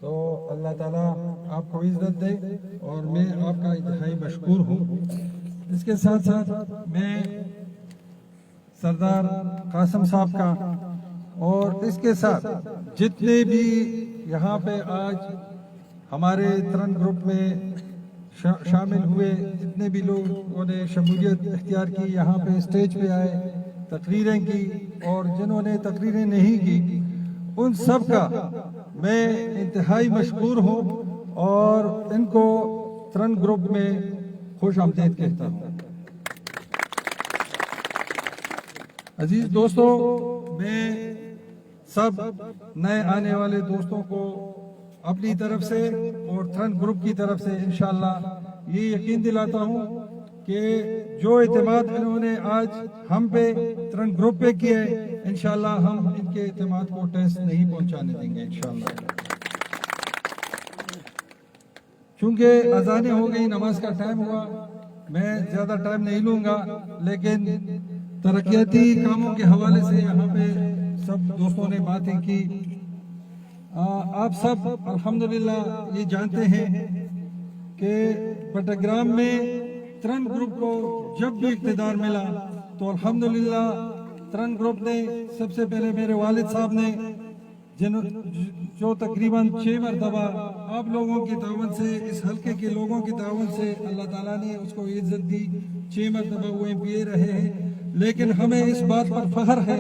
تو اللہ تعالیٰ آپ کو عزت دے اور میں آپ کا انتہائی مشکور ہوں۔ اس کے ساتھ ساتھ میں سردار قاسم صاحب کا اور اس کے ساتھ جتنے بھی یہاں پہ آج ہمارے ترن گروپ میں شامل ہوئے، جتنے بھی لوگوں نے شمولیت اختیار کی، یہاں پہ اسٹیج پہ آئے، تقریریں کی، اور جنہوں نے تقریریں نہیں کی، ان سب کا میں انتہائی مشکور ہوں اور ان کو ترن گروپ میں خوش آمدید کہتا ہوں۔ عزیز دوستوں، میں سب نئے آنے والے دوستوں کو اپنی طرف سے اور ترن گروپ کی طرف سے انشاءاللہ یہ یقین دلاتا ہوں کہ جو اعتماد انہوں نے آج ہم پہ ترن گروپ پہ کیے، انشاءاللہ ہم ان کے اعتماد کو ٹیسٹ نہیں پہنچانے دیں گے انشاءاللہ۔ چونکہ اذانیں ہو گئی، نماز کا ٹائم ہوا، میں زیادہ ٹائم نہیں لوں گا، لیکن ترقیاتی کاموں کے حوالے سے یہاں پہ سب دوستوں نے باتیں کی۔ آپ سب الحمدللہ یہ جانتے ہیں کہ بٹگرام میں ترن گروپ کو جب بھی اقتدار ملا تو الحمدللہ ترن گروپ نے سب سے پہلے میرے والد صاحب نے جو تقریباً 6 مرتبہ آپ لوگوں کی تعاون سے، اس حلقے کے لوگوں کی تعاون سے اللہ تعالیٰ نے اس کو عزت دی، 6 مرتبہ وہ MP رہے ہیں۔ لیکن ہمیں اس بات پر فخر ہے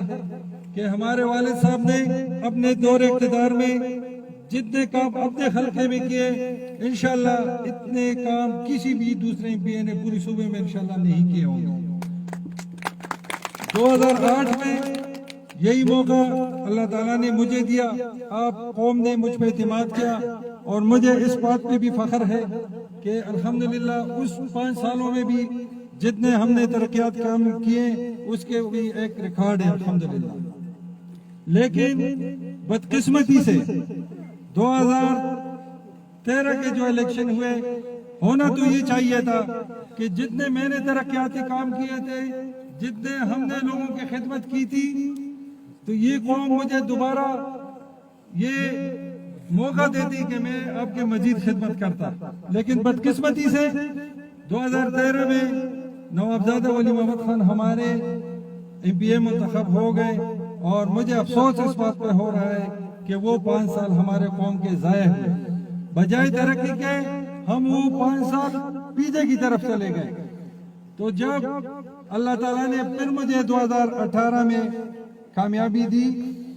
کہ ہمارے والد صاحب نے اپنے دور اقتدار میں جتنے کام اپنے حلقے میں کیے، انشاءاللہ اتنے کام کسی بھی دوسرے MP نے پوری صوبے میں انشاءاللہ نہیں کیے ہوں گے۔ 2008 میں یہی موقع اللہ تعالیٰ نے مجھے دیا، آپ قوم نے مجھ پہ اعتماد کیا، اور مجھے اس بات پہ بھی فخر ہے کہ الحمدللہ اس 5 سالوں میں بھی جتنے ہم نے ترقیات کام کیے اس کے بھی ایک ریکارڈ ہے الحمدللہ۔ لیکن بدقسمتی سے 2013 کے جو الیکشن ہوئے، ہونا تو یہ چاہیے تھا کہ جتنے میں نے ترقیاتی کام کیے تھے، جتنے ہم نے لوگوں کی خدمت کی تھی، تو یہ قوم مجھے دوبارہ یہ موقع دیتی کہ میں آپ کے مزید خدمت کرتا۔ لیکن بدقسمتی سے 2013 میں نوابزادہ ولی محمد خان ہمارے MP منتخب ہو گئے، اور مجھے افسوس اس بات پہ ہو رہا ہے کہ وہ 5 سال ہمارے قوم کے ضائع ہوئے۔ بجائے ترقی کے ہم وہ 5 سال پیچھے کی طرف چلے گئے۔ تو جب اللہ تعالیٰ نے پھر مجھے 2018 میں کامیابی دی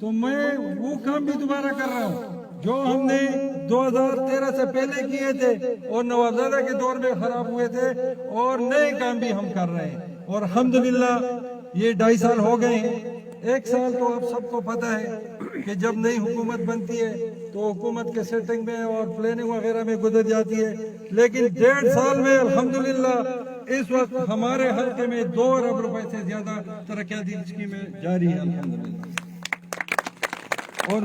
تو میں وہ کام بھی دوبارہ کر رہا ہوں جو ہم نے 2013 سے پہلے کیے تھے اور نوابزادہ کے دور میں خراب ہوئے تھے، اور نئے کام بھی ہم کر رہے ہیں۔ اور الحمدللہ یہ 2.5 سال ہو گئے ہیں۔ 1 سال تو آپ سب کو پتہ ہے کہ جب نئی حکومت بنتی ہے تو حکومت کے سیٹنگ میں اور پلاننگ وغیرہ میں گزر جاتی ہے، لیکن 1.5 سال میں الحمدللہ اس وقت ہمارے حلقے میں 2 ارب روپے سے زیادہ ترقیاتی اسکیمیں جاری ہیں الحمدللہ۔ اور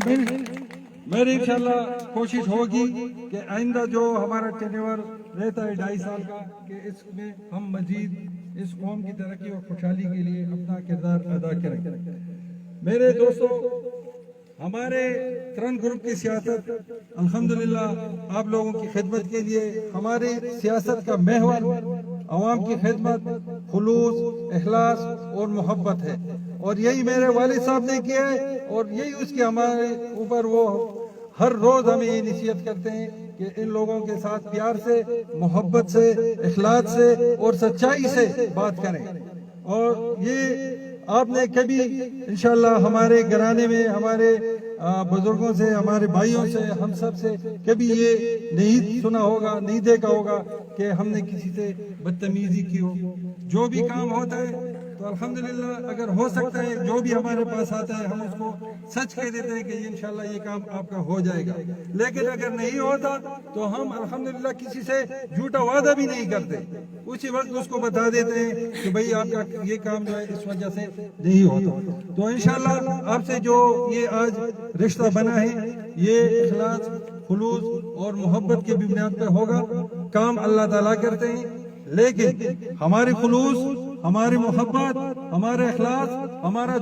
میری انشاءاللہ کوشش ہوگی کہ آئندہ جو ہمارا ٹینیور رہتا ہے 2.5 سال کا، کہ اس میں ہم مزید اس قوم کی ترقی اور خوشحالی کے لیے اپنا کردار ادا کریں۔ میرے دوستو، ہمارے ترن گروپ کی سیاست الحمدللہ آپ لوگوں کی خدمت کے لیے، ہماری سیاست کا محور عوام کی خدمت، خلوص، اخلاص اور محبت ہے، اور یہی میرے والد صاحب نے کیا ہے، اور یہی اس کے ہمارے اوپر وہ ہر روز ہمیں یہ نصیحت کرتے ہیں کہ ان لوگوں کے ساتھ پیار سے، محبت سے، اخلاص سے اور سچائی سے بات کریں۔ اور یہ آپ نے کبھی انشاءاللہ ہمارے گھرانے میں ہمارے بزرگوں سے، ہمارے بھائیوں سے، ہم سب سے کبھی یہ نہیں سنا ہوگا، نہیں دیکھا ہوگا کہ ہم نے کسی سے بدتمیزی کی ہو۔ جو بھی کام ہوتا ہے تو الحمدللہ اگر ہو سکتا ہے جو بھی ہمارے پاس آتا ہے ہم اس کو سچ کہہ دیتے ہیں کہ انشاءاللہ یہ کام آپ کا ہو جائے گا، لیکن اگر نہیں ہوتا تو ہم الحمدللہ کسی سے جھوٹا وعدہ بھی نہیں کرتے، اسی وقت اس کو بتا دیتے ہیں کہ بھئی آپ کا یہ کام جو ہے اس وجہ سے نہیں ہوتا۔ تو انشاءاللہ آپ سے جو یہ آج رشتہ بنا ہے یہ اخلاص، خلوص اور محبت کی بنیاد پہ ہوگا۔ کام اللہ تعالیٰ کرتے ہیں، لیکن ہمارے خلوص، ہماری محبت، ہمارے اخلاص، ہمارا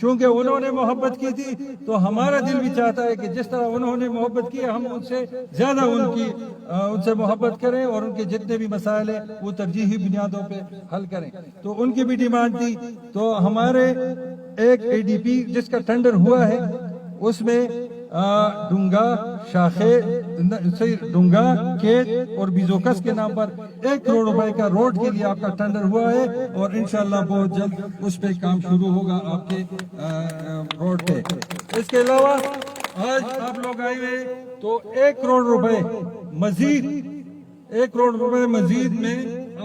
چونکہ انہوں نے محبت کی تھی تو ہمارا دل بھی چاہتا ہے کہ جس طرح انہوں نے محبت کی ہم ان سے زیادہ ان سے محبت کریں اور ان کے جتنے بھی مسائل ہیں وہ ترجیحی بنیادوں پہ حل کریں. تو ان کی بھی ڈیمانڈ تھی. تو ہمارے ایک ADP جس کا ٹینڈر ہوا ہے اس میں ڈونگا کیت اور بیزوکس کے نام پر 1 کروڑ روپے کا روڈ کے لیے آپ کا ٹینڈر ہوا ہے اور انشاءاللہ بہت جلد اس پہ کام شروع ہوگا آپ کے روڈ پہ. اس کے علاوہ آج آپ لوگ آئے ہوئے تو 1 کروڑ روپے مزید 1 کروڑ روپے مزید میں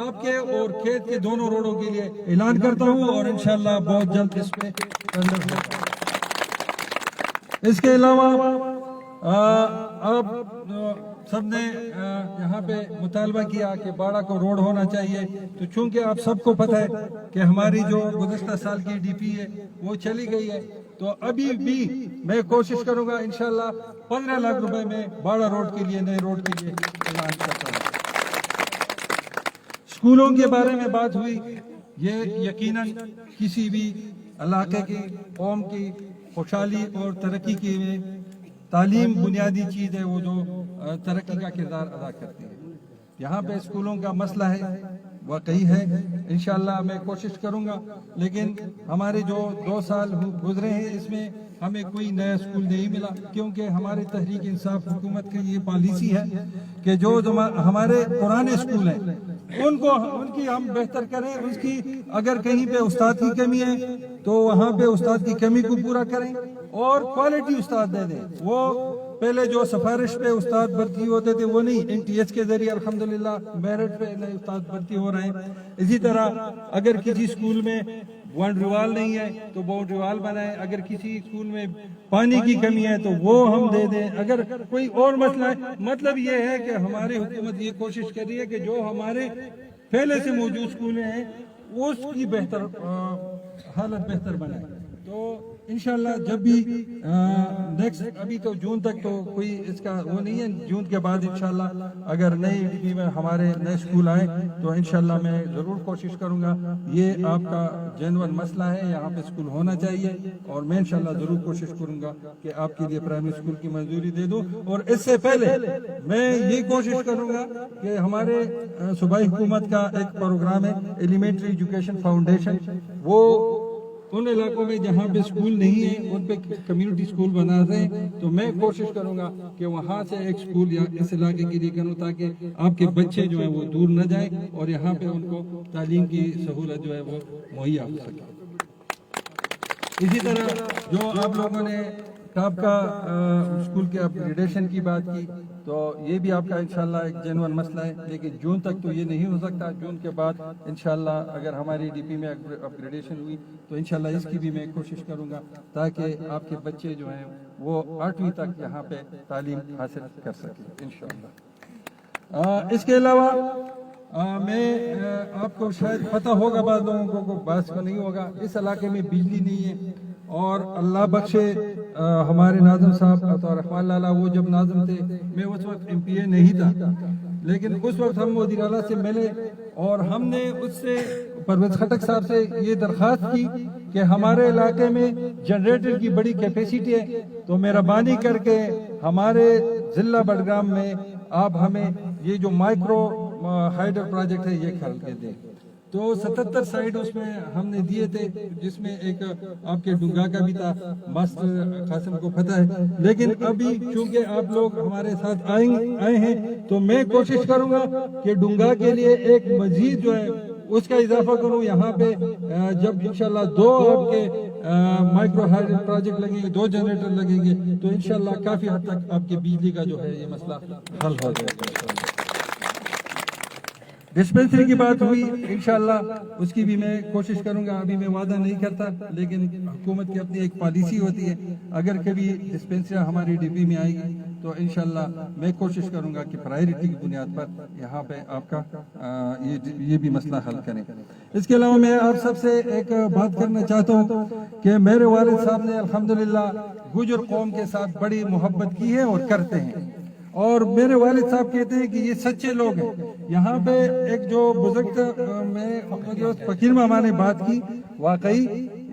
آپ کے اور کھیت کے دونوں روڈوں کے لیے اعلان کرتا ہوں اور انشاءاللہ بہت جلد اس پہ ٹینڈر ہوگا. اس کے علاوہ آپ سب نے یہاں پہ مطالبہ کیا کہ باڑہ کو روڈ ہونا چاہیے. تو چونکہ آپ سب کو پتہ ہے کہ ہماری جو گزشتہ سال کی DP ہے وہ چلی گئی ہے تو ابھی بھی میں کوشش کروں گا انشاءاللہ 15 لاکھ روپے میں باڑہ روڈ کے لیے نئے روڈ کے لیے اعلان کرتا ہوں. اسکولوں کے بارے میں بات ہوئی. یہ یقیناً کسی بھی علاقے کی قوم کی خوشحالی اور ترقی کے لیے تعلیم بنیادی چیز ہے وہ جو ترقی کا کردار ادا کرتی ہے. یہاں پہ اسکولوں کا مسئلہ ہے واقعی ہے. انشاءاللہ میں کوشش کروں گا لیکن ہمارے جو 2 سال گزرے ہیں اس میں ہمیں کوئی نیا اسکول نہیں ملا کیونکہ ہمارے تحریک انصاف حکومت کی یہ پالیسی ہے کہ جو ہمارے پرانے اسکول ہیں ان کی ہم بہتر کریں. اس کی اگر کہیں پہ استاد کی کمی ہے تو وہاں پہ استاد کی کمی کو پورا کریں اور کوالٹی استاد دے دیں. وہ پہلے جو سفارش پہ استاد بھرتی ہوتے تھے وہ نہیں, NTH کے ذریعے الحمدللہ میرٹ پہ نئے استاد بھرتی ہو رہے ہیں. اسی طرح اگر کسی اسکول میں باؤنڈری وال نہیں ہے تو باؤنڈری وال بنائیں. اگر کسی اسکول میں پانی کی کمی ہے تو وہ ہم دے دیں. اگر کوئی اور مسئلہ ہے مطلب یہ ہے کہ ہماری حکومت یہ کوشش کر رہی ہے کہ جو ہمارے پہلے سے موجود اسکول ہیں اس کی حالت بہتر بنائے. تو انشاءاللہ جب بھی نیکسٹ ابھی تو جون تک تو کوئی اس کا وہ نہیں ہے. جون کے بعد انشاءاللہ اگر نئی DP میں ہمارے نئے اسکول آئیں تو انشاءاللہ میں ضرور کوشش کروں گا. یہ آپ کا جینوئن مسئلہ ہے, یہاں پہ اسکول ہونا چاہیے اور میں انشاءاللہ ضرور کوشش کروں گا کہ آپ کے لیے پرائمری اسکول کی منظوری دے دوں. اور اس سے پہلے میں یہ کوشش کروں گا کہ ہمارے صوبائی حکومت کا ایک پروگرام ہے ایلیمنٹری ایجوکیشن فاؤنڈیشن, وہ ان علاقوں میں جہاں پہ اسکول نہیں ہے ان پہ کمیونٹی اسکول بنا رہے ہیں. تو میں کوشش کروں گا کہ وہاں سے ایک اسکول یا اس علاقے کے لیے کروں تاکہ آپ کے بچے جو ہیں وہ دور نہ جائیں اور یہاں پہ ان کو تعلیم کی سہولت جو ہے وہ مہیا ہو سکے. اسی طرح جو آپ لوگوں نے ٹاپ کا اسکول کے اپ گریڈیشن کی بات کی تو یہ بھی آپ کا انشاءاللہ ایک جینوئن مسئلہ ہے لیکن جون تک تو یہ نہیں ہو سکتا. جون کے بعد انشاءاللہ اگر ہماری DP میں اپ گریڈیشن ہوئی تو انشاءاللہ اس کی بھی میں کوشش کروں گا تاکہ آپ کے بچے جو ہیں وہ 8ویں تک یہاں پہ تعلیم حاصل کر سکیں انشاءاللہ. اس کے علاوہ میں آپ کو شاید پتہ ہوگا, بعض لوگوں کو بعض کو نہیں ہوگا, اس علاقے میں بجلی نہیں ہے. اور اللہ بخشے ہمارے ناظم صاحب عطا رحمان لالا وہ جب ناظم تھے میں اس وقت MPA نہیں تھا لیکن اس وقت ہم وزیر اعلیٰ سے ملے اور ہم نے اس سے پرویز خٹک صاحب سے یہ درخواست کی کہ ہمارے علاقے میں جنریٹر کی بڑی کیپیسٹی ہے تو مہربانی کر کے ہمارے ضلع بڈگام میں آپ ہمیں یہ جو مائکرو ہائیڈر پروجیکٹ ہے یہ کھول کے دیں. تو 77 سائٹ اس میں ہم نے دیے تھے جس میں ایک آپ کے ڈونگا کا بھی تھا, ماسٹر قاسم کو پتہ ہے. لیکن ابھی چونکہ آپ لوگ ہمارے ساتھ آئے ہیں تو میں کوشش کروں گا کہ ڈونگا کے لیے ایک مزید جو ہے اس کا اضافہ کروں. یہاں پہ جب انشاءاللہ 2 آپ کے مائکرو ہائیڈر پروجیکٹ لگیں گے, 2 جنریٹر لگیں گے تو انشاءاللہ کافی حد تک آپ کے بجلی کا جو ہے یہ مسئلہ حل ہو جائے گا. ڈسپینسری کی بات ہوئی انشاءاللہ اس کی بھی میں کوشش کروں گا. ابھی میں وعدہ نہیں کرتا لیکن حکومت کی اپنی ایک پالیسی ہوتی ہے, اگر کبھی ڈسپینسری ہماری DP میں آئے گی تو انشاءاللہ میں کوشش کروں گا کہ پرائیورٹی کی بنیاد پر یہاں پہ آپ کا یہ بھی مسئلہ حل کریں. اس کے علاوہ میں آپ سب سے ایک بات کرنا چاہتا ہوں کہ میرے والد صاحب نے الحمدللہ گجر قوم کے ساتھ بڑی محبت کی ہے اور کرتے ہیں اور میرے والد صاحب کہتے ہیں کہ یہ سچے لوگ ہیں. یہاں پہ ایک جو بزرگ میں فقیر ماما نے بات کی واقعی